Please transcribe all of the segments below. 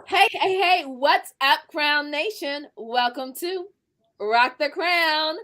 Hey, what's up, Crown Nation? Welcome to Rock the Crown.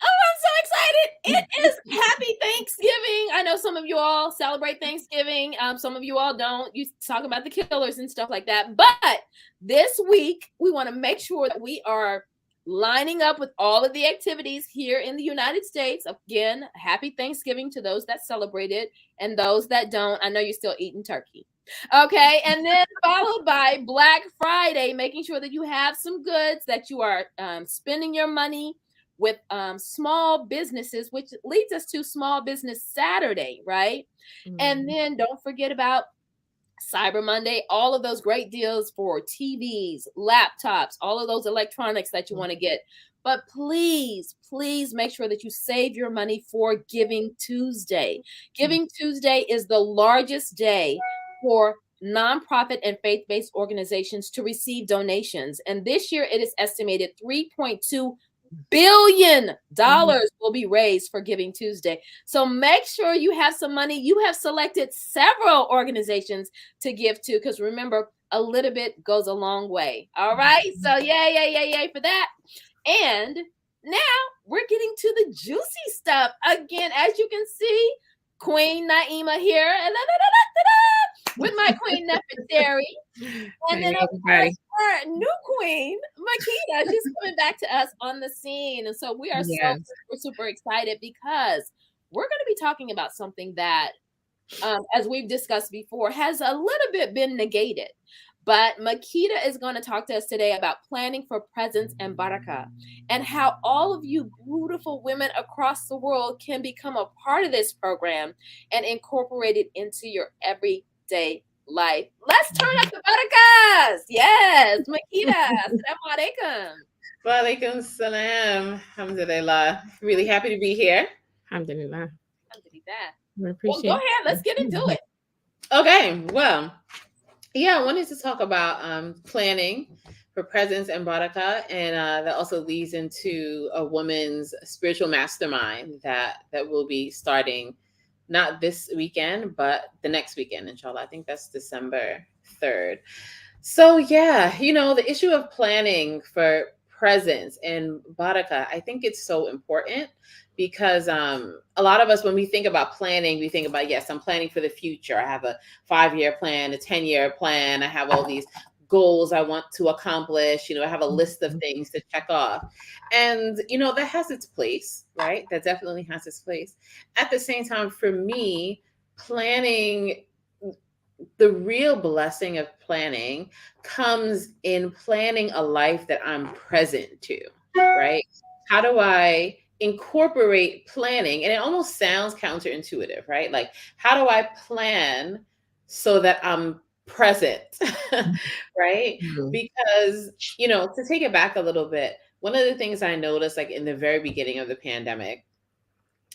Oh, I'm so excited. It is Happy Thanksgiving. I know some of you all celebrate Thanksgiving. Some of you all don't. You talk about the killers and stuff like that. But this week, we want to make sure that we are lining up with all of the activities here in the United States. Again, Happy Thanksgiving to those that celebrate it and those that don't. I know you're still eating turkey. Okay, and then followed by Black Friday, making sure that you have some goods, that you are spending your money with small businesses, which leads us to Small Business Saturday, right? And then don't forget about Cyber Monday, all of those great deals for TVs, laptops, all of those electronics that you want to get. But please make sure that you save your money for Giving Tuesday. Giving Tuesday is the largest day for nonprofit and faith-based organizations to receive donations. And this year it is estimated $3.2 billion will be raised for Giving Tuesday. So make sure you have some money. You have selected several organizations to give to, because remember, a little bit goes a long way. All right. So yay for that. And now we're getting to the juicy stuff. Again, as you can see, Queen Naima here with my Queen Nefertari. And then, of course, our new queen, Makeda, she's coming back to us on the scene. And so we are so super excited because we're going to be talking about something that, as we've discussed before, has a little bit been negated. But Makeda is going to talk to us today about planning for presence and barakah, and how all of you beautiful women across the world can become a part of this program and incorporate it into your everyday life. Let's turn up the barakahs. Yes, Makeda. Assalamu alaikum. Walaikum salam. Alhamdulillah. Really happy to be here. Alhamdulillah. Well, go ahead. Let's get into it. Okay. Well, yeah, I wanted to talk about planning for presence and barakah, and that also leads into a woman's spiritual mastermind that will be starting not this weekend, but the next weekend, inshallah. I think that's December 3rd. So yeah, the issue of planning for presence and barakah, I think it's so important because a lot of us, when we think about planning, we think about, yes, I'm planning for the future. I have a 5-year plan, a 10-year plan. I have all these goals I want to accomplish. I have a list of things to check off. And, that has its place, right? That definitely has its place. At the same time, for me, planning, the real blessing of planning comes in planning a life that I'm present to, right? How do I incorporate planning? And it almost sounds counterintuitive, right? Like, how do I plan so that I'm present, right? Because, to take it back a little bit, one of the things I noticed, like in the very beginning of the pandemic,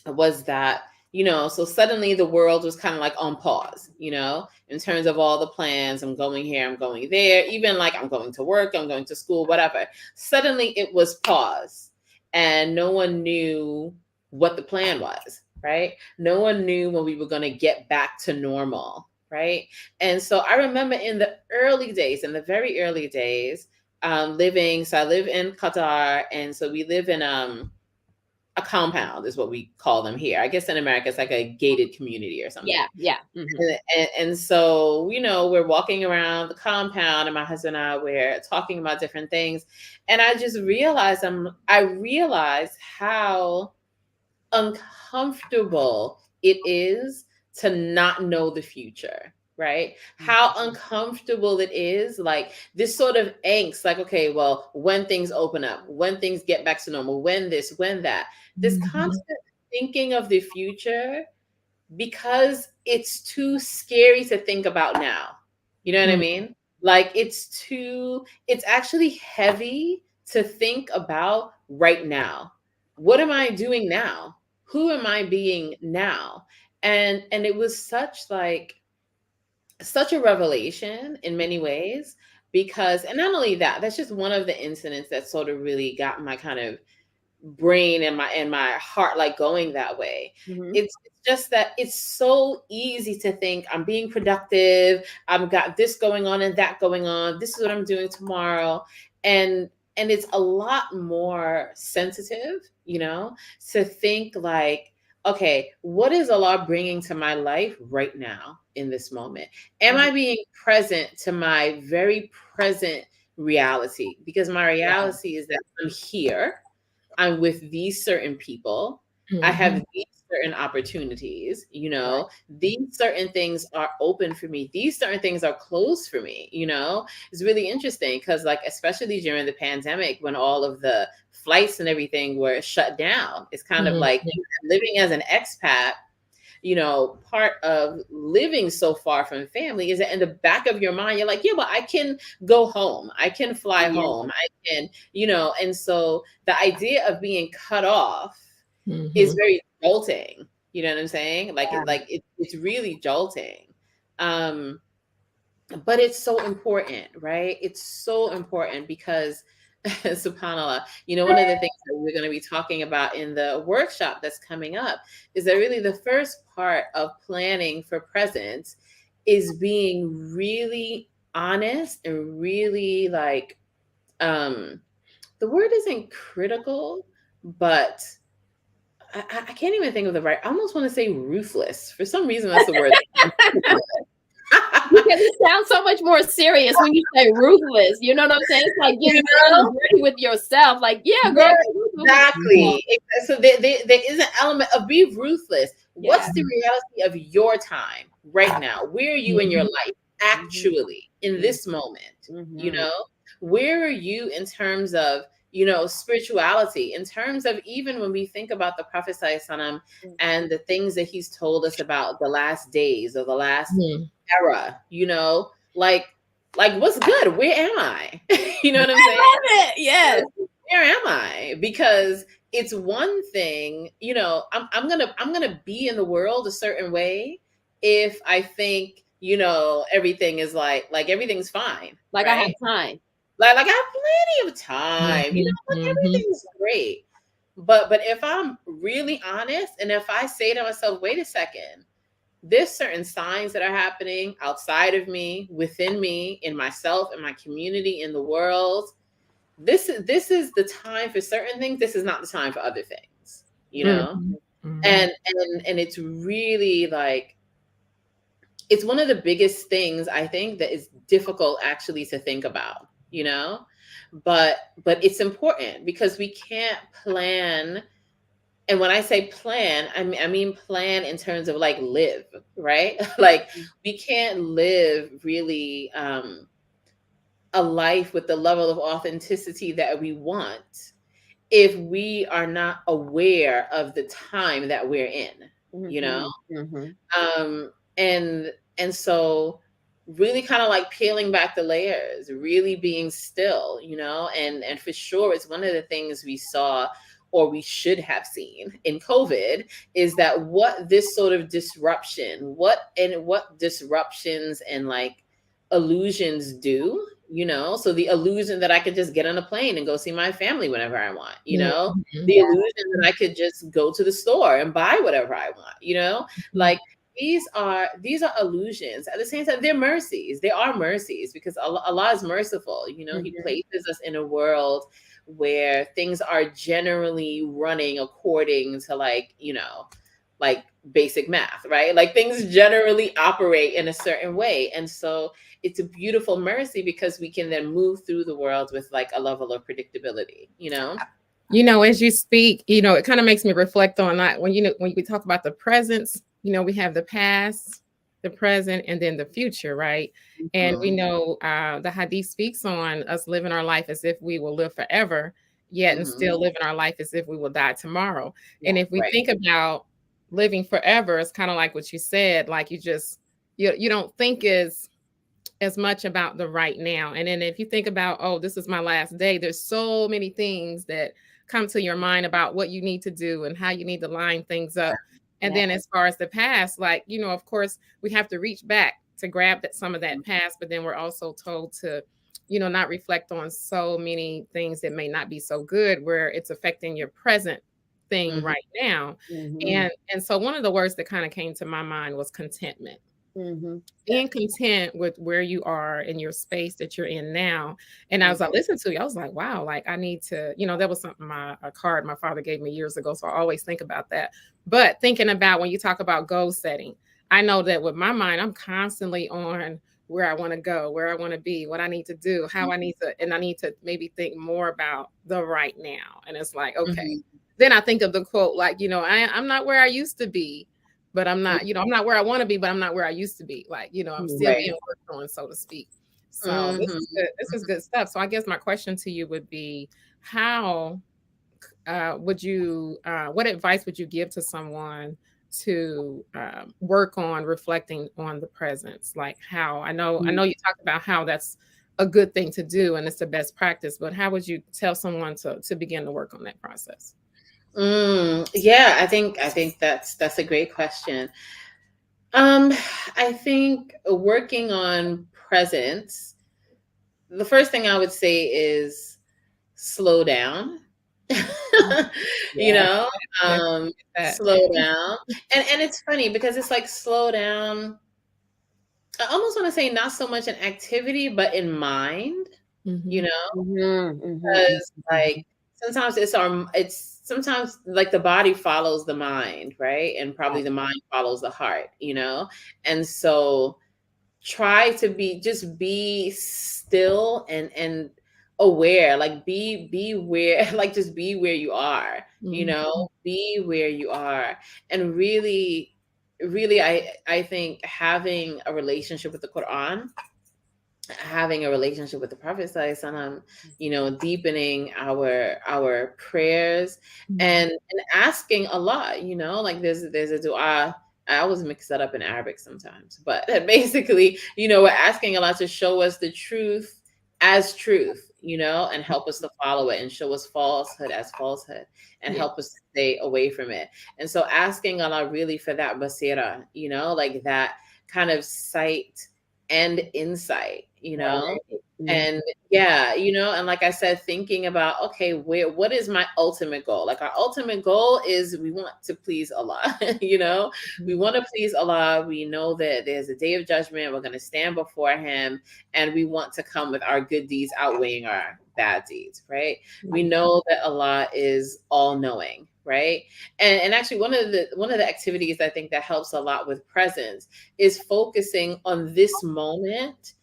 was that so suddenly the world was kind of like on pause, in terms of all the plans. I'm going here, I'm going there, even like I'm going to work, I'm going to school, whatever. Suddenly it was pause, and no one knew what the plan was, right? No one knew when we were going to get back to normal, right? And so I remember in the very early days, living, so I live in Qatar, and so we live in a compound is what we call them here. I guess in America, it's like a gated community or something. Yeah. Mm-hmm. And so, we're walking around the compound, and my husband and I, we're talking about different things. And I just realized, I realized how uncomfortable it is to not know the future, right? How uncomfortable it is, like this sort of angst, like, okay, well, when things open up, when things get back to normal, when this, when that, this constant thinking of the future, because it's too scary to think about now. You know what I mean? Like it's actually heavy to think about right now. What am I doing now? Who am I being now? And it was such a revelation in many ways, because, and not only that, that's just one of the incidents that sort of really got my kind of brain and my heart like going that way. Mhm. It's just that it's so easy to think I'm being productive, I've got this going on and that going on, this is what I'm doing tomorrow. And it's a lot more sensitive, to think like, okay, what is Allah bringing to my life right now in this moment? Am Mhm. I being present to my very present reality? Because my Yeah. reality is that I'm here, I'm with these certain people, I have Mhm. these certain opportunities, Right. these certain things are open for me, these certain things are closed for me, It's really interesting because, like, especially during the pandemic when all of the flights and everything were shut down, it's kind of like Mhm. living as an expat. Part of living so far from family is that in the back of your mind, you're like, yeah, but I can go home. I can fly Yeah. home. I can, and so the idea of being cut off is Mhm. very jolting. You know what I'm saying? Yeah. It's really jolting. Um, but it's so important, right? It's so important because subhanallah, one of the things that we're going to be talking about in the workshop that's coming up is that really the first part of planning for presence is being really honest and really like, the word isn't critical, but I can't even think of the right, I almost want to say ruthless. For some reason that's the word. Because it sounds so much more serious when you say ruthless. You know what I'm saying? It's like You getting down and know? dirty with yourself. Like, yeah, girl, Yeah, be ruthless with yourself. exactly. So there is an element of be ruthless. Yeah. What's the reality of your time right now? Where are you in your Mhm. life Mhm. actually in Mhm. this moment? You Mhm. know, where are you in terms of, spirituality, in terms of even when we think about the Prophet Sallallahu and the things that he's told us about the last days or the last Mhm. era, like what's good? Where am I? You know what I'm I saying? love it. Yes. Where am I? Because it's one thing, I'm gonna be in the world a certain way if I think, everything is like everything's fine, Like I have right? time. Like I have plenty of time, Mhm. like Mhm. everything's great. But if I'm really honest and if I say to myself, wait a second, there's certain signs that are happening outside of me, within me, in myself, in my community, in the world. This is the time for certain things. This is not the time for other things, Mhm. Mhm. and it's really like it's one of the biggest things I think that is difficult actually to think about, but it's important because we can't plan. And when I say plan, I mean plan in terms of like live, right? Like we can't live really a life with the level of authenticity that we want if we are not aware of the time that we're in, you know? Mhm. Mhm. And so really kind of like peeling back the layers, really being still, and for sure it's one of the things we saw or we should have seen in COVID is that what this sort of disruption, what disruptions and like illusions do, so the illusion that I could just get on a plane and go see my family whenever I want, Mhm. the Yeah. illusion that I could just go to the store and buy whatever I want, Mhm. like these are illusions. At the same time, they're mercies. They are mercies because Allah is merciful. He Mhm. places us in a world where things are generally running according to like basic math, right? Like things generally operate in a certain way. And so it's a beautiful mercy because we can then move through the world with like a level of predictability. As you speak, it kind of makes me reflect on that when we talk about the presence, we have the past, the present, and then the future, right? And we Mhm. know the hadith speaks on us living our life as if we will live forever, yet and Mhm. still living our life as if we will die tomorrow. Yeah. And if we Right. think about living forever, it's kind of like what you said, like you don't think as much about the right now. And then if you think about, oh, this is my last day, there's so many things that come to your mind about what you need to do and how you need to line things up. And Yeah. then as far as the past, like, of course, we have to reach back to grab some of that past, but then we're also told to, not reflect on so many things that may not be so good, where it's affecting your present thing Mhm. right now. Mhm. And so one of the words that kind of came to my mind was contentment. Mhm. Being content with where you are in your space that you're in now. And as I listened to you, I was like, wow, like I need to, that was something a card my father gave me years ago. So I always think about that. But thinking about when you talk about goal setting, I know that with my mind, I'm constantly on where I want to go, where I want to be, what I need to do, how I need to, and I need to maybe think more about the right now. And it's like, okay. Mhm. Then I think of the quote, like, I'm not where I used to be, but I'm not, I'm not where I want to be, but I'm not where I used to be. Like, I'm still Right. being worked on, so to speak. So this Mhm. is good. This is good stuff. So I guess my question to you would be, how what advice would you give to someone to work on reflecting on the presence? Like how, I know you talked about how that's a good thing to do and it's the best practice, but how would you tell someone to begin to work on that process? Yeah, I think that's a great question. Um, I think working on presence, the first thing I would say is slow down. you Yeah. know, Definitely get that. slow down. And it's funny because it's like slow down. I almost want to say not so much in activity, but in mind, you Mhm. know, Mhm. Mhm. because like sometimes it's sometimes like the body follows the mind, right? And probably the mind follows the heart. And so try to be still and aware, like be where like just be where you are, Mhm. be where you are. And really I think having a relationship with the Quran, having a relationship with the Prophet Sallallahu Alaihi Wasallam, deepening our prayers Mhm. and asking Allah, like there's a dua. I always mix that up in Arabic sometimes, but basically, we're asking Allah to show us the truth as truth, and help us to follow it, and show us falsehood as falsehood, and Yeah. help us to stay away from it. And so asking Allah really for that basira, like that kind of sight and insight, Right. Mhm. and yeah, and like I said, thinking about, okay, what is my ultimate goal? Like our ultimate goal is we want to please Allah. We want to please Allah. We know that there's a day of judgment. We're going to stand before him, and we want to come with our good deeds outweighing our bad deeds, right? We Mhm. know that Allah is all knowing, right? And actually one of the activities I think that helps a lot with presence is focusing on this moment.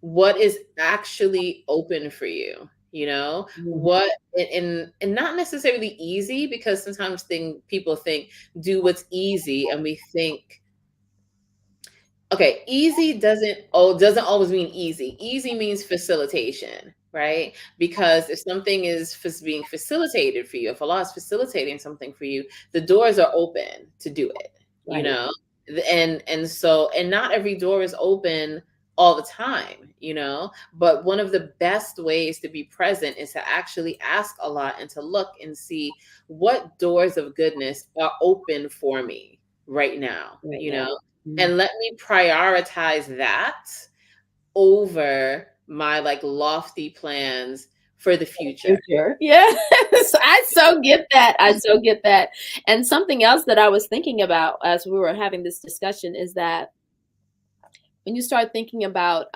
What is actually open for you, Mhm. what, and not necessarily easy, because sometimes people think do what's easy, and we think, okay, easy doesn't always mean easy. Easy means facilitation, right? Because if something is being facilitated for you, if Allah is facilitating something for you, the doors are open to do it, you Right. know? And not every door is open all the time, but one of the best ways to be present is to actually ask Allah and to look and see what doors of goodness are open for me right now, Right now. and let me prioritize that over my like lofty plans for the future. Future. Yes. I so get that. I so get that. And something else that I was thinking about as we were having this discussion is that when you start thinking about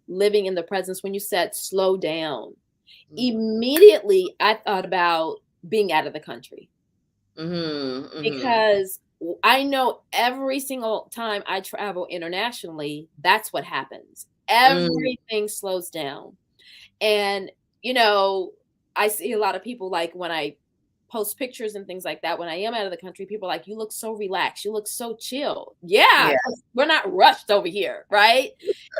living in the presence, when you said slow down, immediately I thought about being out of the country Mm-hmm, mm-hmm, because I know every single time I travel internationally, that's what happens. mm, Everything slows down. And, you know, I see a lot of people like when I post pictures and things like that, when I am out of the country, people are like, you look so relaxed. You look so chill. Yeah, yeah. 'cause we're not rushed over here. Right.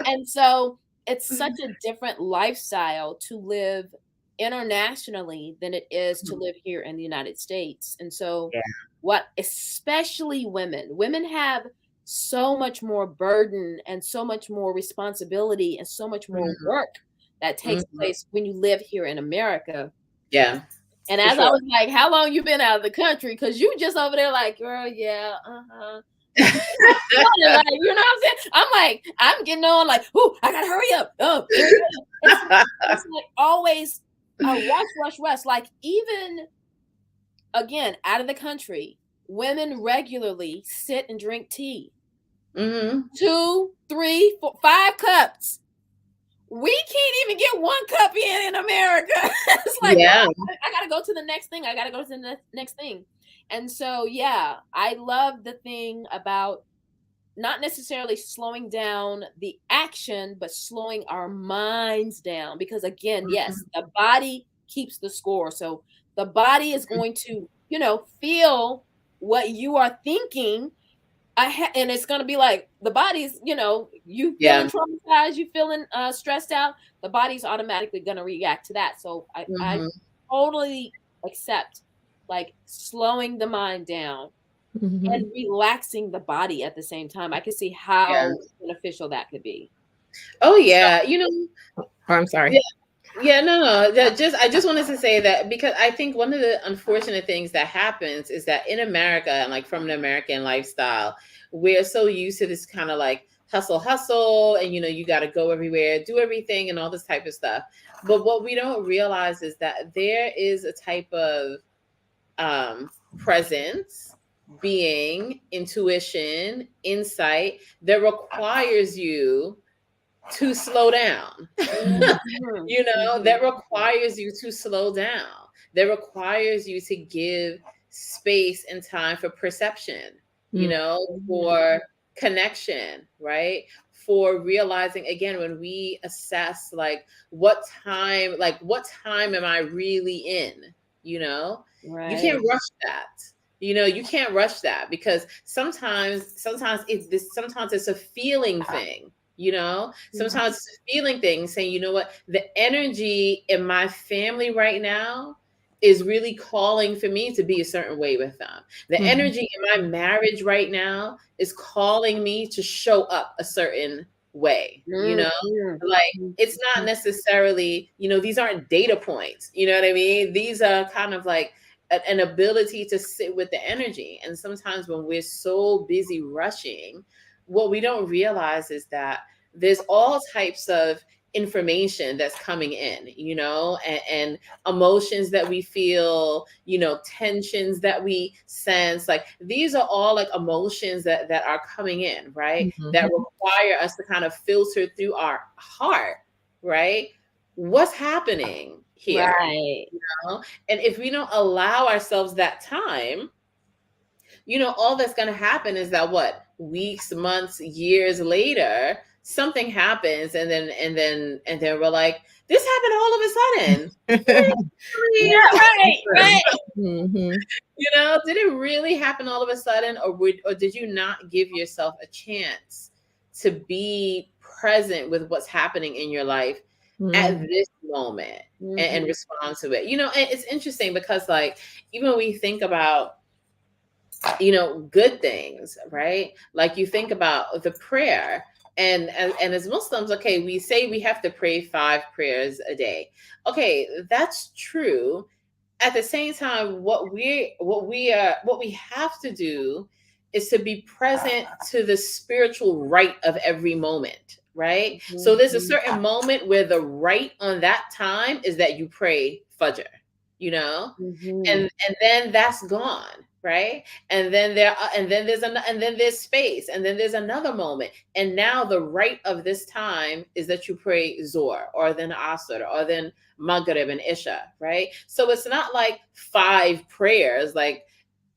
And so it's such a different lifestyle to live internationally than it is to live here in the United States. And so, Yeah. what especially women have so much more burden and so much more responsibility and so much more Mhm, work that takes mhm. place when you live here in America. Yeah, And for as I sure. was like, how long you been out of the country? Because you just over there like, girl, yeah, uh-huh. Like, you know what I'm saying? I'm like, I'm getting on like, ooh, I gotta hurry up. Oh, it's like always a rush. Like even again, out of the country, women regularly sit and drink tea. Mm-hmm. 2, 3, 4, 5 cups. We can't even get 1 cup in America. It's like, Yeah. I gotta go to the next thing. I gotta go to the next thing. And so, yeah, I love the thing about not necessarily slowing down the action, but slowing our minds down. Because again, yes, the body keeps the score. So the body is going to, feel what you are thinking. And it's going to be like the body's, you Yeah. feeling traumatized, you feeling stressed out, the body's automatically going to react to that. So I Mm-hmm. totally accept like slowing the mind down Mhm. and relaxing the body at the same time. I can see Yeah. how beneficial that could be. Oh yeah. Oh, I'm sorry. Yeah. Yeah, no. I just wanted to say that because I think one of the unfortunate things that happens is that in America and like from an American lifestyle, we're so used to this kind of like hustle, and you got to go everywhere, do everything, and all this type of stuff. But what we don't realize is that there is a type of presence, being, intuition, insight that requires you to slow down. Mhm, That mhm. requires you to slow down, that requires you to give space and time for perception, Mm. Mhm. for connection, right? For realizing again, when we assess what time am I really in, you Right. can't rush that. You can't rush that because sometimes it's a feeling thing. Mhm. Sometimes it's a feeling thing, saying, you know what, the energy in my family right now is really calling for me to be a certain way with them. The Mhm. energy in my marriage right now is calling me to show up a certain way, Mhm. like it's not Mhm. necessarily, these aren't data points, you know what I mean? These are kind of like an ability to sit with the energy. And sometimes when we're so busy rushing, what we don't realize is that there's all types of information that's coming in, and emotions that we feel, tensions that we sense. Like these are all like emotions that are coming in, right? That Mhm. require us to kind of filter through our heart, right? What's happening here? Right. And if we don't allow ourselves that time, all that's going to happen is that what, weeks, months, years later, something happens, and then we're like, this happened all of a sudden. Yeah, right. Mhm. Did it really happen all of a sudden, or did you not give yourself a chance to be present with what's happening in your life Mhm. at this moment, and Mhm. respond to it? And it's interesting because like even when we think about good things, right? Like you think about the prayer, and as Muslims, okay, we say we have to pray 5 prayers a day. Okay, that's true. At the same time, what we have to do is to be present to the spiritual right of every moment, right? So there's a Mhm. certain moment where the right on that time is that you pray fajr, you know Mhm. and then that's gone, right? And then there's space, and then there's another moment, and now the right of this time is that you pray Zohr, or then Asr, or then Maghrib and Isha, right? So it's not like 5 prayers, like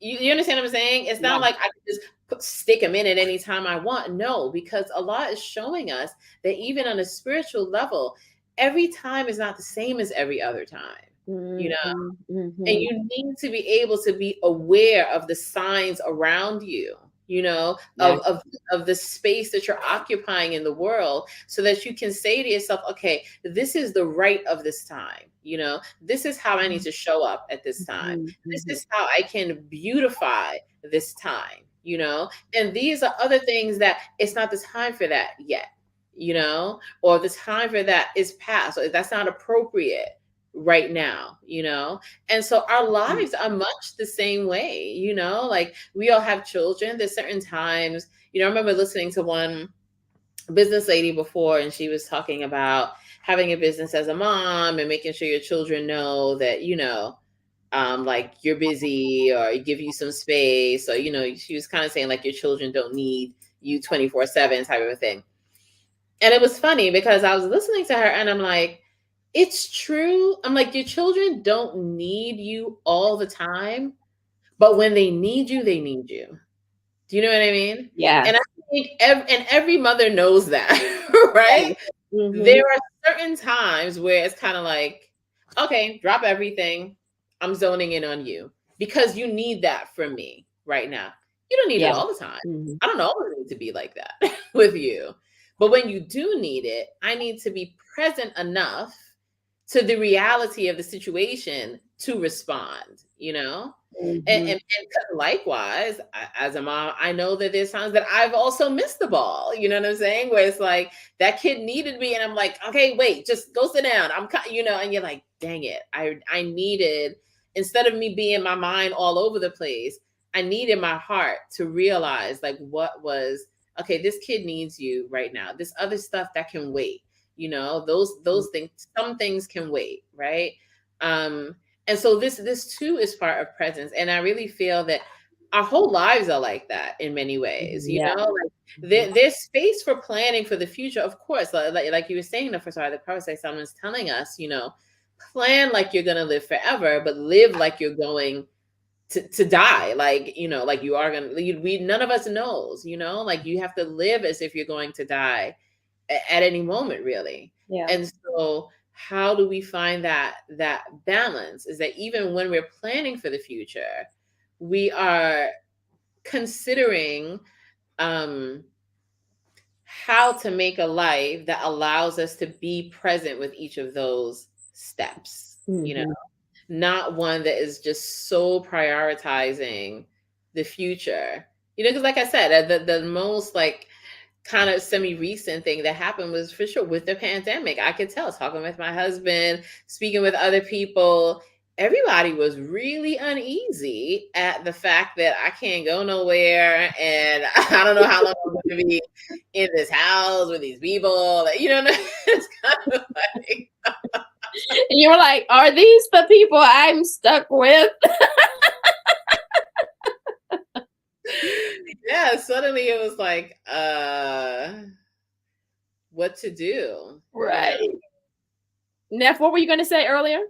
you understand what I'm saying? It's Yeah. not like I can just stick them in at any time I want. No, because Allah is showing us that even on a spiritual level, every time is not the same as every other time. you know Mhm. and Mhm. you need to be able to be aware of the signs around you, Yeah. of the space that you're occupying in the world, so that you can say to yourself, okay, this is the right of this time. This is how I need to show up at this time. Mhm. This Mhm. is how I can beautify this time. And these are other things that it's not the time for that yet, or the time for that is past, or that's not appropriate right now, and so our lives are much the same way, like we all have children. There's certain times, I remember listening to one business lady before, and she was talking about having a business as a mom and making sure your children know that, like you're busy, or give you some space, or, she was kind of saying like your children don't need you 24/7 type of a thing. And it was funny because I was listening to her and I'm like, it's true. I'm like, your children don't need you all the time, but when they need you, they need you. Do you know what I mean? Yeah. And I think every mother knows that, right? Mm-hmm. There are certain times where it's kind of like, okay, drop everything. I'm zoning in on you because you need that from me right now. You don't need it all the time. Mm-hmm. I don't always need to be like that with you. But when you do need it, I need to be present enough to the reality of the situation to respond, Mm-hmm. and likewise, as a mom, I know that there's times that I've also missed the ball. You know what I'm saying? Where it's like that kid needed me, and I'm like, okay, wait, just go sit down. And you're like, dang it, I needed, instead of me being my mind all over the place, I needed my heart to realize like what was okay. This kid needs you right now. This other stuff that can wait. Those things. Some things can wait, right? And so this too is part of presence. And I really feel that our whole lives are like that in many ways, Yeah. like there's space for planning for the future. Of course, like you were saying, the first part of the process, like someone's telling us, plan like you're going to live forever, but live like you're going to die. Like, like you are going to, none of us knows, like you have to live as if you're going to die at any moment, really. Yeah. And so how do we find that balance? Is that even when we're planning for the future, we are considering how to make a life that allows us to be present with each of those steps, Mm-hmm. not one that is just so prioritizing the future, because like I said, the most like kind of semi-recent thing that happened was for sure with the pandemic. I could tell, talking with my husband, speaking with other people, everybody was really uneasy at the fact that I can't go nowhere and I don't know how long I'm going to be in this house with these people. It's kind of like. And you were like, are these the people I'm stuck with? Yeah, suddenly it was like, what to do? Right. Neff, what were you going to say earlier?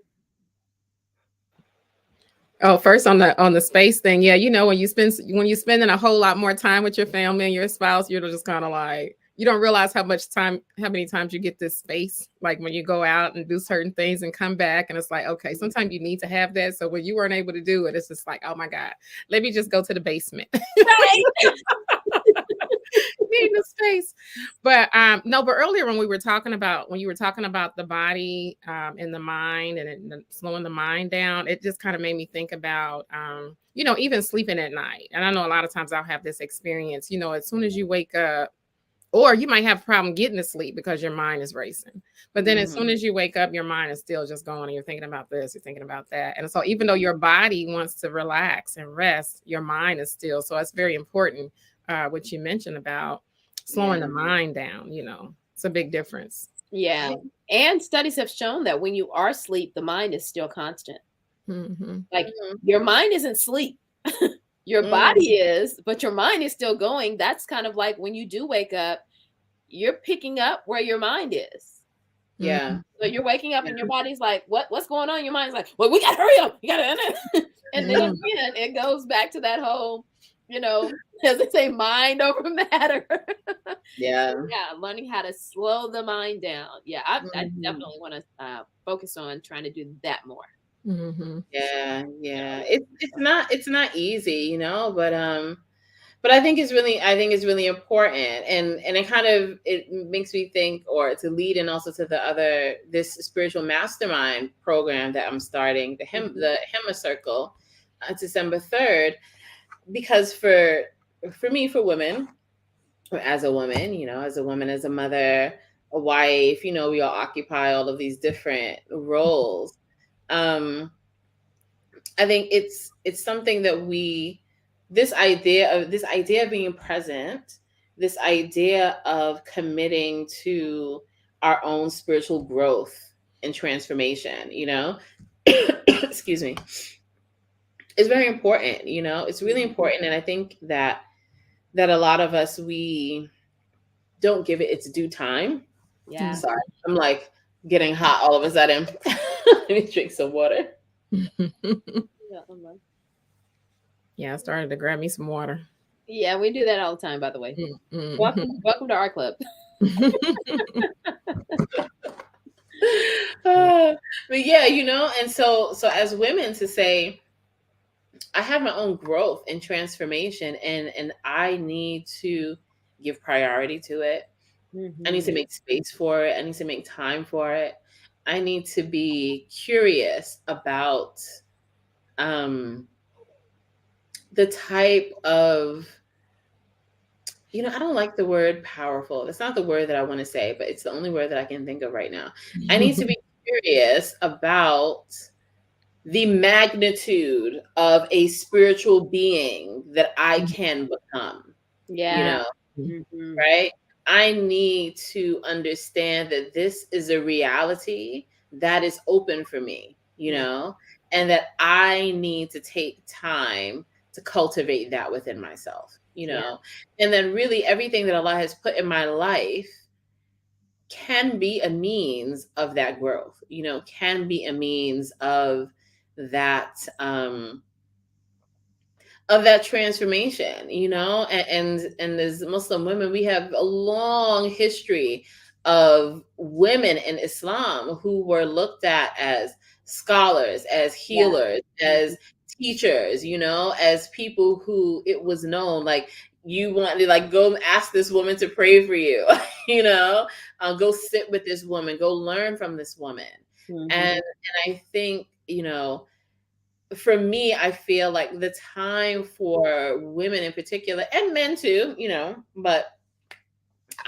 Oh, first on the space thing, yeah, when you're spending a whole lot more time with your family and your spouse, you're just kind of like, you don't realize how many times you get this space, like when you go out and do certain things and come back, and it's like, okay, sometimes you need to have that. So when you weren't able to do it, it's just like, oh my God, let me just go to the basement. Right. Need the space. But no, but earlier when you were talking about the body and the mind and slowing the mind down, it just kind of made me think about even sleeping at night. And I know a lot of times I'll have this experience, as soon as you wake up, or you might have a problem getting to sleep because your mind is racing. But then as soon as you wake up, your mind is still just going and you're thinking about this, you're thinking about that. And so even though your body wants to relax and rest, your mind is still. So it's very important what you mentioned about slowing the mind down. It's a big difference. Yeah. And studies have shown that when you are asleep, the mind is still constant. Mm-hmm. Like your mind isn't asleep. Your body is, but your mind is still going. That's kind of like when you do wake up, you're picking up where your mind is. Yeah. So you're waking up and your body's like, what's going on? Your mind's like, well, we gotta hurry up. You gotta and then again, it goes back to that whole, as they say, mind over matter. Yeah. Yeah, learning how to slow the mind down. Yeah, I definitely want to focus on trying to do that more. Mm-hmm. Yeah. It's not easy, but I think it's really important, and it makes me think, or to lead, and also to this spiritual mastermind program that I'm starting, the Hema Circle, December 3rd, because for me, for women, as a woman, as a mother, a wife, we all occupy all of these different roles. um I think it's something that we this idea of being present, this idea of committing to our own spiritual growth and transformation, excuse me, is very important, it's really important. And I think that a lot of us, we don't give it its due time. Yeah. Sorry, I'm like getting hot all of a sudden. Let me drink some water. Yeah, I started to grab me some water. Yeah, we do that all the time, by the way. Mm-hmm. Welcome to our club. But yeah, and so as women, to say, I have my own growth and transformation, and I need to give priority to it. I need to make space for it. I need to make time for it. I need to be curious about the type of, I don't like the word powerful. That's not the word that I want to say, but it's the only word that I can think of right now. I need to be curious about the magnitude of a spiritual being that I can become. Yeah. Right? I need to understand that this is a reality that is open for me, and that I need to take time to cultivate that within myself, and then really everything that Allah has put in my life can be a means of that growth, can be a means that of that transformation, and as Muslim women, we have a long history of women in Islam who were looked at as scholars, as healers, as teachers, as people who it was known, like, you want to, like, go ask this woman to pray for you, go sit with this woman, go learn from this woman. And I think, for me, I feel like the time for women in particular, and men too, but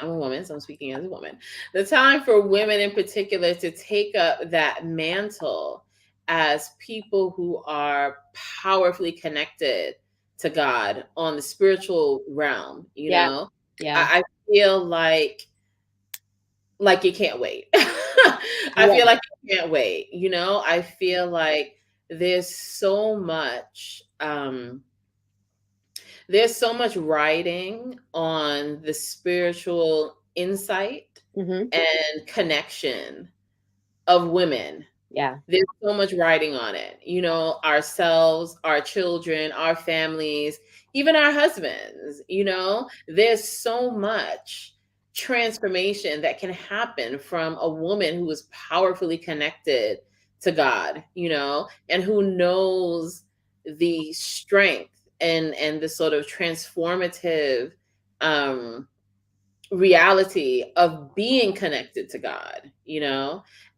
I'm a woman, so I'm speaking as a woman. The time for women in particular to take up that mantle as people who are powerfully connected to God on the spiritual realm, I feel like you can't wait. I feel like you can't wait. I feel like there's so much riding on the spiritual insight and connection of women. Yeah. There's so much riding on it. Ourselves, our children, our families, even our husbands, there's so much transformation that can happen from a woman who is powerfully connected to God, and who knows the strength and the sort of transformative reality of being connected to God,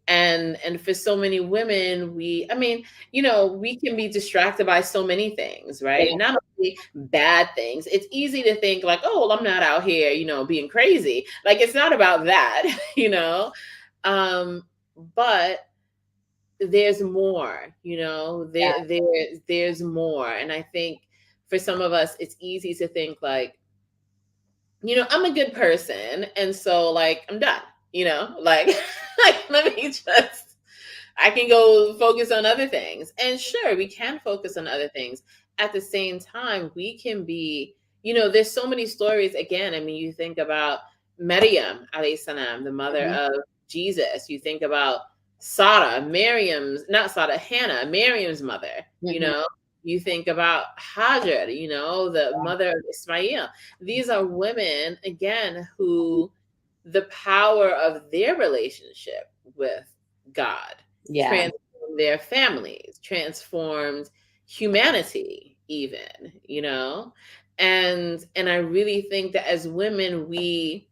and for so many women, we can be distracted by so many things, right? Not only bad things. It's easy to think like, oh, well, I'm not out here, being crazy. Like, it's not about that, but there's more, there's more. And I think for some of us, it's easy to think like, I'm a good person, and so, like, I'm done, like, let me just, I can go focus on other things. And sure, we can focus on other things. At the same time, we can be, there's so many stories. Again, I mean, you think about Maryam alayhi salam, the mother of Jesus. You think about Hannah, Miriam's mother, you think about Hajar, the mother of Ismail. These are women, again, who the power of their relationship with God transformed their families, transformed humanity even, and I really think that as women, we,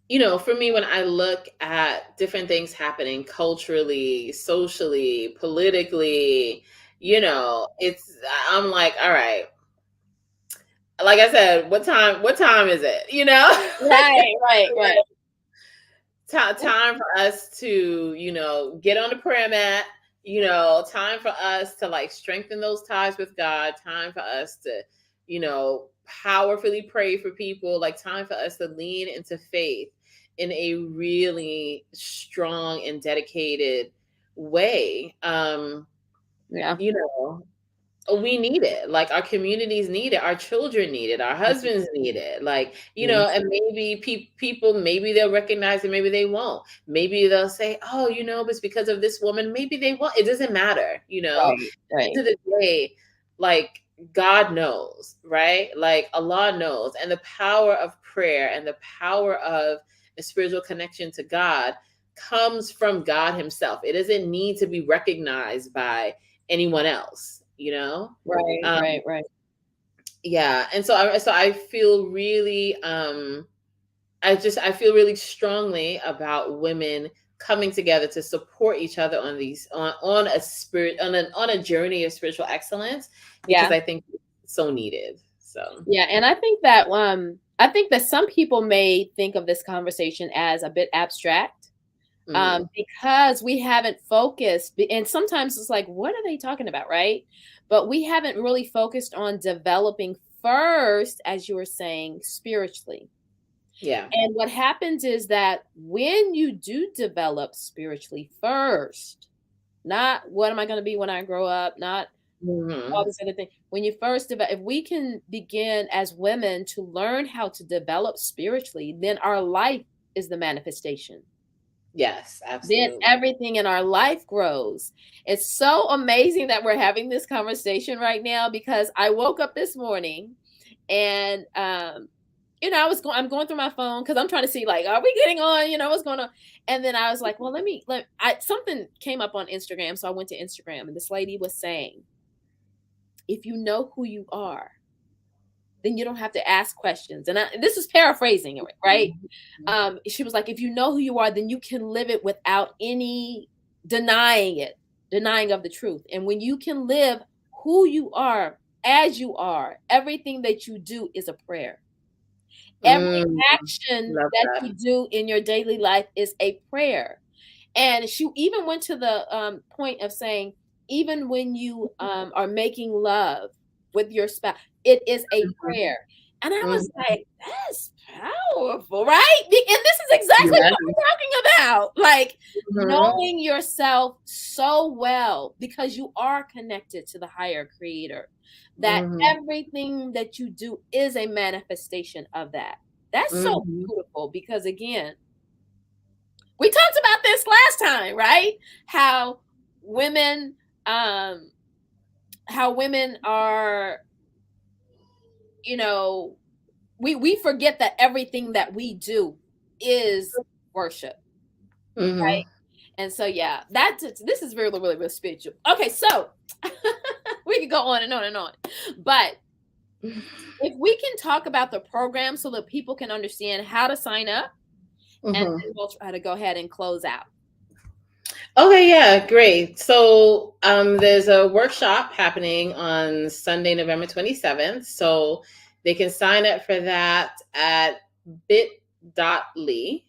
for me, when I look at different things happening culturally, socially, politically, I'm like, all right, like I said, what time is it? Right. Time for us to, get on the prayer mat, time for us to like strengthen those ties with God, time for us to, powerfully pray for people, like time for us to lean into faith in a really strong and dedicated way. Yeah. You know, we need it. Like our communities need it. Our children need it. Our husbands need it. Like, Mhm. and maybe people, maybe they'll recognize it, maybe they won't. Maybe they'll say, oh, but it's because of this woman. Maybe they won't. It doesn't matter, At Right, the right. end of the day, like God knows, right? Like Allah knows. And the power of prayer and the power of a spiritual connection to God comes from God Himself. It doesn't need to be recognized by anyone else. Right, um right, right. yeah, and so I feel really I feel really strongly about women coming together to support each other on these on a spirit on a journey of spiritual excellence, because Yeah. I think it's so needed. So Yeah, and I think that some people may think of this conversation as a bit abstract, mhm. because we haven't focused, and sometimes it's like, what are they talking about, right? But we haven't really focused on developing first, as you were saying, spiritually. Yeah. And what happens is that when you do develop spiritually first, not what am I going to be when I grow up, not all Mhm. this other thing. When you first develop, if we can begin as women to learn how to develop spiritually, then our life is the manifestation. Yes, Then absolutely. everything in our life grows. It's so amazing that we're having this conversation right now, because I woke up this morning and I'm going through my phone because I'm trying to see, like, are we getting on, what's going on? And then I was like, well, something came up on Instagram, so I went to Instagram, and this lady was saying, if you know who you are, then you don't have to ask questions. And this is paraphrasing it, right? She was like, if you know who you are, then you can live it without any denying of the truth. And when you can live who you are, as you are, everything that you do is a prayer. Every Mm, action love that that. you do in your daily life is a prayer. And she even went to the point of saying, even when you are making love with your spouse, it is a Mhm. prayer. And I was Mhm. like, that's powerful, right? And this is exactly Yeah. what we're talking about. Like, Mhm. knowing yourself so well, because you are connected to the higher creator, that Mhm. everything that you do is a manifestation of that. That's so Mhm. beautiful, because again, we talked about this last time, right? How women um how women are, you know, we forget that everything that we do is worship, right? Mhm. And so yeah, this is really, really, really spiritual. Okay, so we could go on and on and on. But if we can talk about the program so that people can understand how to sign up, and Mhm. then we'll try to go ahead and close out. Okay, yeah, great. So there's a workshop happening on Sunday, November 27th. So they can sign up for that at bit.ly/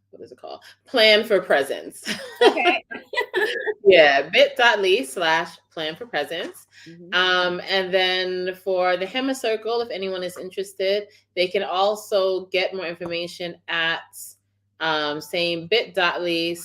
what is it called? Plan for Presence. Okay. Yeah, bit.ly/plan for presence. Mhm. And then for the Hema Circle, if anyone is interested, they can also get more information at same bit.ly/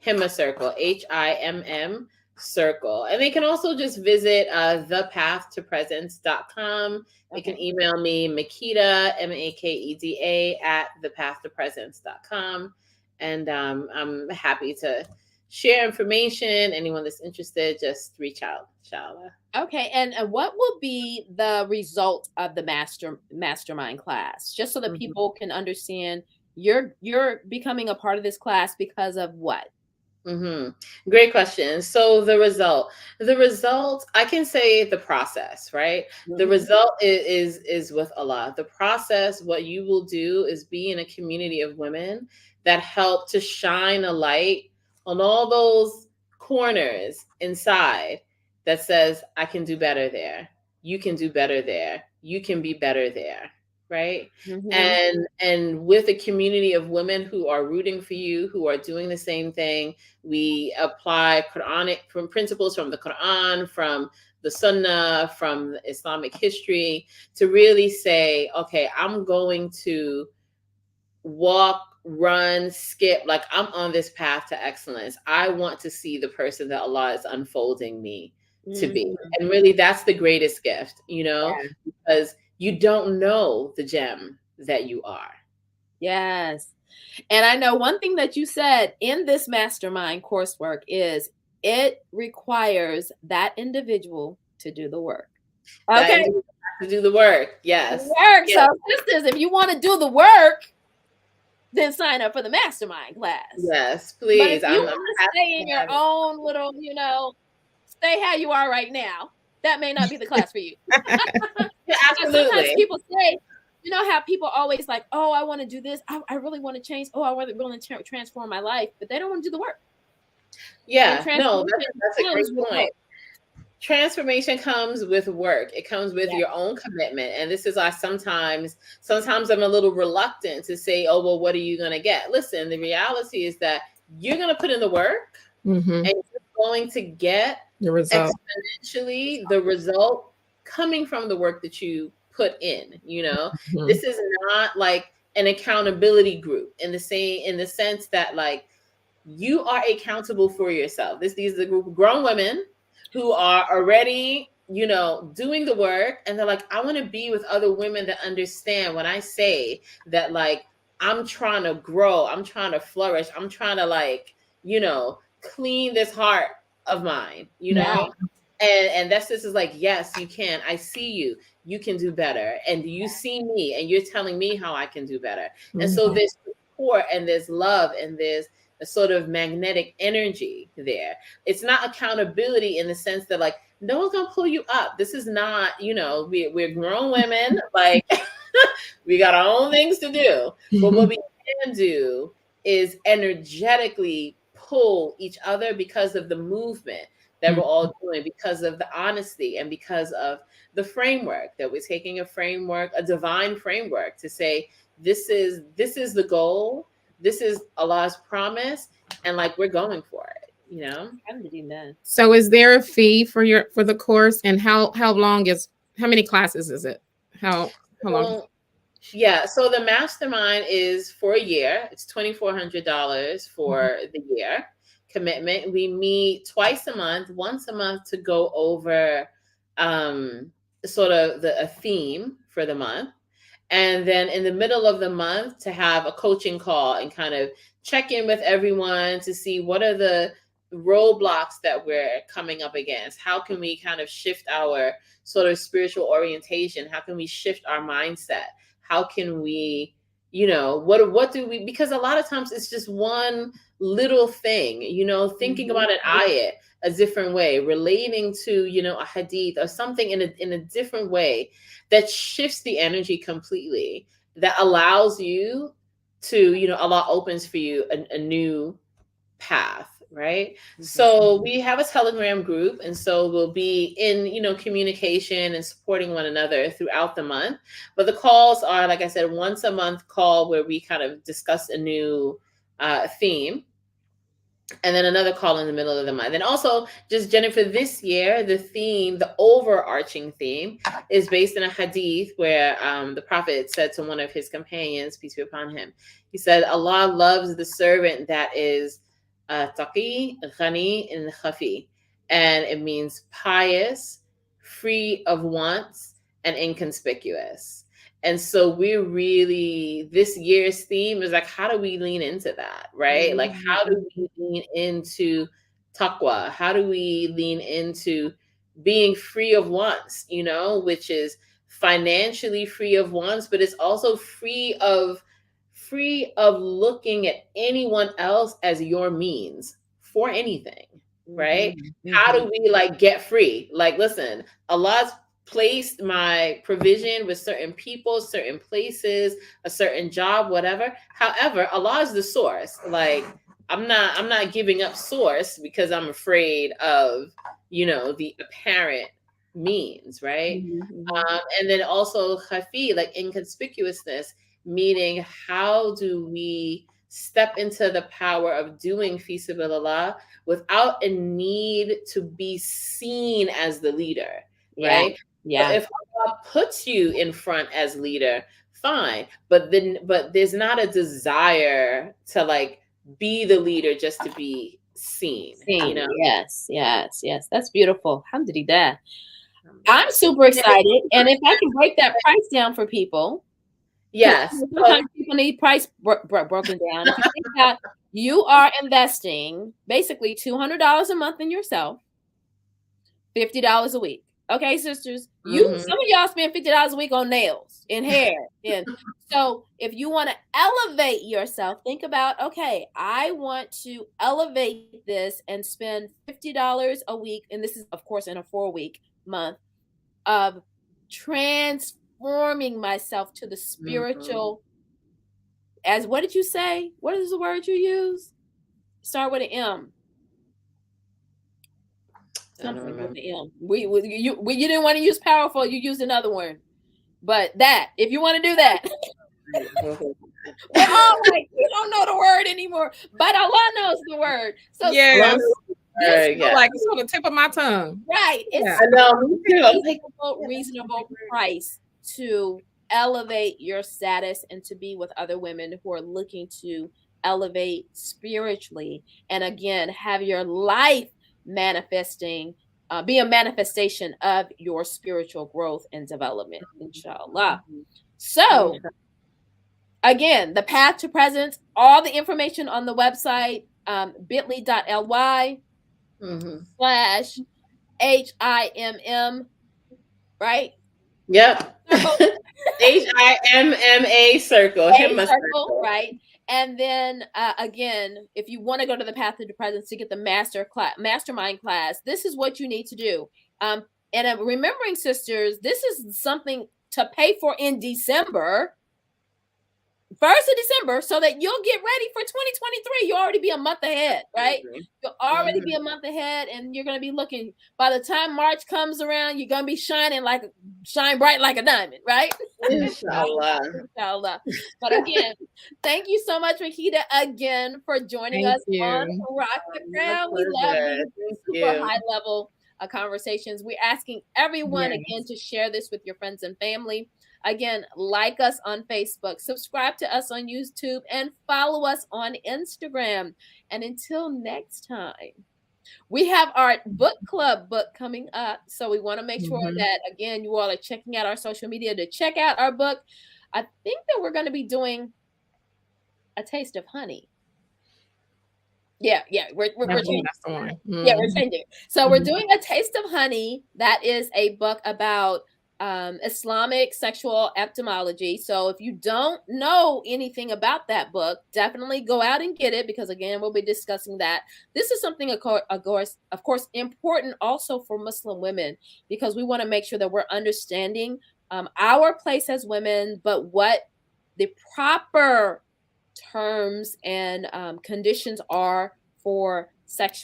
Hema Circle, HIMM circle. And they can also just visit thepathtopresence.com. They can Okay. email me, Makeda, Makeda, at thepathtopresence.com. And I'm happy to share information. Anyone that's interested, just reach out, inshallah. Okay, and what will be the result of the mastermind class? Just so that Mhm. people can understand, you're becoming a part of this class because of what? Great question. So the result, I can say the process, right? The Mhm. result is with Allah. The process, what you will do is be in a community of women that help to shine a light on all those corners inside that says, I can do better there. You can do better there. You can be better there. right? Mhm. And with a community of women who are rooting for you, who are doing the same thing. We apply Quranic from principles from the Quran, from the Sunnah, from Islamic history, to really say, okay, I'm going to walk, run, skip, like I'm on this path to excellence. I want to see the person that Allah is unfolding me to be. Mhm. And really, that's the greatest gift, you know, Yeah. because you don't know the gem that you are. Yes. And I know one thing that you said in this mastermind coursework is it requires that individual to do the work. That Okay. individual has to do the work. Yes. Work. Yes. So, sisters, if you want to do the work, then sign up for the mastermind class. Yes. But if Please. you I'm want to happy stay to in your have it. own little, stay how you are right now, that may not be the class for you. Yeah, Because sometimes absolutely. people say, you know how people always like, oh, I want to do this. I really want to change. Oh, I really want to transform my life, but they don't want to do the work. And Yeah. No, transformation that's a comes great with point. work. Transformation comes with work. It comes with Yeah. your own commitment. And this is why sometimes I'm a little reluctant to say, oh, well, what are you going to get? Listen, the reality is that you're going to put in the work, Mm-hmm. and you're going to get The result. exponentially the result coming from the work that you put in. Mhm. This is not like an accountability group in the sense that, like, you are accountable for yourself. These are a group of grown women who are already, doing the work, and they're like, I want to be with other women that understand when I say that, like, I'm trying to grow, I'm trying to flourish, I'm trying to, like, clean this heart of mine, Yeah. and that's this is like, yes, you can. I see you. You can do better. And you see me, and you're telling me how I can do better. And so Mhm. there's support, and there's love, and there's a sort of magnetic energy there. It's not accountability in the sense that, like, no one's gonna pull you up. This is not, we're grown women, like, we got our own things to do. But what we can do is energetically pull each other because of the movement that we're all doing, because of the honesty, and because of the framework that we're taking a divine framework, to say, this is the goal, this is Allah's promise, and, like, we're going for it. Alhamdulillah. So is there a fee for the course, and how many classes is it? How long? So, yeah, so the mastermind is for a year. It's $2,400 for the year commitment. We meet twice a month, once a month, to go over um, sort of a theme for the month. And then in the middle of the month, to have a coaching call and kind of check in with everyone to see what are the roadblocks that we're coming up against. How can we kind of shift our sort of spiritual orientation? How can we shift our mindset? How can we, what do we, because a lot of times it's just one little thing, thinking Mhm. about an ayat a different way, relating to, a hadith or something in a different way, that shifts the energy completely, that allows you to, Allah opens for you a new path, right? Mhm. So we have a Telegram group, and so we'll be in, communication and supporting one another throughout the month. But the calls are, like I said, once a month call where we kind of discuss a new theme, and then another call in the middle of the month. And also, just Jennifer, this year, the overarching theme, is based in a hadith where the Prophet said to one of his companions, peace be upon him, he said, Allah loves the servant that is taqi, ghani, and khafi. And it means pious, free of wants, and inconspicuous. And so we're really, this year's theme is like, how do we lean into that, right? Like, how do we lean into taqwa? How do we lean into being free of wants, which is financially free of wants, but it's also free of looking at anyone else as your means for anything, right? Mhm. How Mhm. do we, like, get free? Like, listen, Allah's placed my provision with certain people, certain places, a certain job, whatever. However, Allah is the source. Like, I'm not giving up source because I'm afraid of, the apparent means, right? Mm-hmm. And then also khafi, like inconspicuousness, meaning how do we step into the power of doing fi sabilillah without a need to be seen as the leader, Yeah. right? So Yeah. if Allah puts you in front as leader, fine, but there's not a desire to like be the leader just to be seen, you Same. know. Yes. Yes. Yes. That's beautiful. Alhamdulillah. I'm super excited. And if I can break that price down for people, because Yes. So, sometimes people need price broken down. If you think that you are investing basically $200 a month in yourself, $50 a week. Okay, sisters, mhm. some of y'all spend $50 a week on nails and hair. And so if you want to elevate yourself, think about, okay, I want to elevate this and spend $50 a week. And this is, of course, in a 4-week month of transforming myself to the spiritual. As what did you say? What is the word you use? Start with an M. I don't Something with remember. the M. You didn't want to use powerful. You used another word. But that, if you want to do that, we're all like, we don't know the word anymore. But Allah knows the word. So Yes. this Yeah. Like it's on the tip of my tongue. right. It's Yeah. I know, me too. I was like, reasonable price to elevate your status and to be with other women who are looking to elevate spiritually. And again, have your life manifesting, be a manifestation of your spiritual growth and development, inshallah. So, again, the path to presence, all the information on the website, bit.ly slash HIMM, right? yep. Circle. HIMMA circle. A Himma circle, circle. right? And then again, if you want to go to the Path to the Presence to get the mastermind class, this is what you need to do. And remembering, sisters, this is something to pay for in December. 1st of December, so that you'll get ready for 2023. You'll already be a month ahead, right? You'll already be a month ahead, and you're going to be looking. By the time March comes around, you're going to be shine bright like a diamond, right? Inshallah. Inshallah. But again, thank you so much, Makeda, again for joining Thank us on you. Rock the My Crown. We love pleasure. these Thank super you. high level conversations. We're asking everyone Yes. again to share this with your friends and family. Again, like us on Facebook, subscribe to us on YouTube, and follow us on Instagram. And until next time, we have our book club book coming up. So we want to make sure that, again, you all are checking out our social media to check out our book. I think that we're going to be doing A Taste of Honey. Yeah, we're changing. That's the one. Yeah, we're changing. So we're doing A Taste of Honey. That is a book about Islamic sexual etymology. So if you don't know anything about that book, definitely go out and get it, because again, we'll be discussing that. This is something, of course, important also for Muslim women, because we want to make sure that we're understanding our place as women, but what the proper terms and conditions are for sex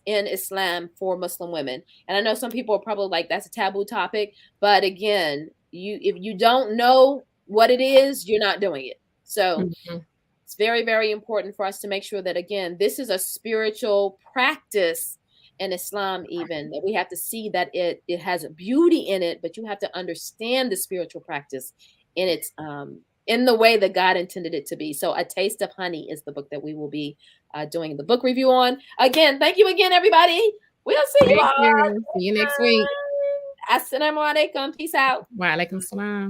in Islam for Muslim women. And I know some people are probably like, that's a taboo topic, but again, if you don't know what it is, you're not doing it. So it's very, very important for us to make sure that, again, this is a spiritual practice in Islam, even that we have to see that it has a beauty in it, but you have to understand the spiritual practice in its in the way that God intended it to be. So A Taste of Honey is the book that we will be doing the book review on. Again, thank you again, everybody. We'll see you all. See you next week. Assalamu alaikum. Peace out. Wa alaikum salam.